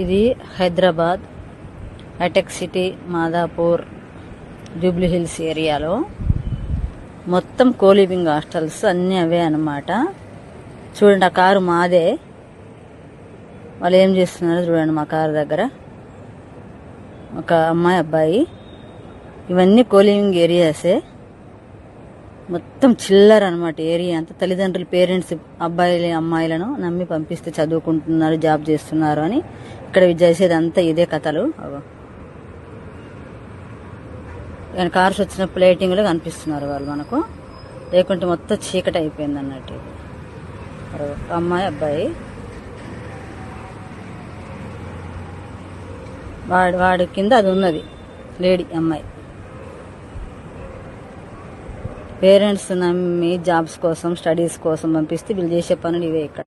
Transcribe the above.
ఇది హైదరాబాద్ హైటెక్ City Madhapur Jubilee Hills ఏరియాలో మొత్తం కోలివింగ్ హాస్టల్స్ అన్నీ అవే అన్నమాట. చూడండి, ఆ కారు మాదే. వాళ్ళు ఏం చేస్తున్నారో చూడండి. మా కారు దగ్గర ఒక అమ్మాయి అబ్బాయి. ఇవన్నీ కోలివింగ్ ఏరియాసే. మొత్తం చిల్లర అనమాట ఏరియా అంతా. తల్లిదండ్రులు పేరెంట్స్ అబ్బాయిలు అమ్మాయిలను నమ్మి పంపిస్తే చదువుకుంటున్నారు, జాబ్ చేస్తున్నారు అని ఇక్కడ చేసేదంతా ఇదే కథలు. కార్స్ వచ్చినప్పుడు లైటింగ్లో కనిపిస్తున్నారు వాళ్ళు మనకు. లేకుంటే మొత్తం చీకటి అయిపోయింది అన్నట్టు. అమ్మాయి అబ్బాయి, వాడి కింద అది ఉన్నది లేడీ అమ్మాయి. పేరెంట్స్ నమ్మి జాబ్స్ కోసం స్టడీస్ కోసం పంపిస్తే వీళ్ళు చేసే పనులు ఇవే ఇక్కడ.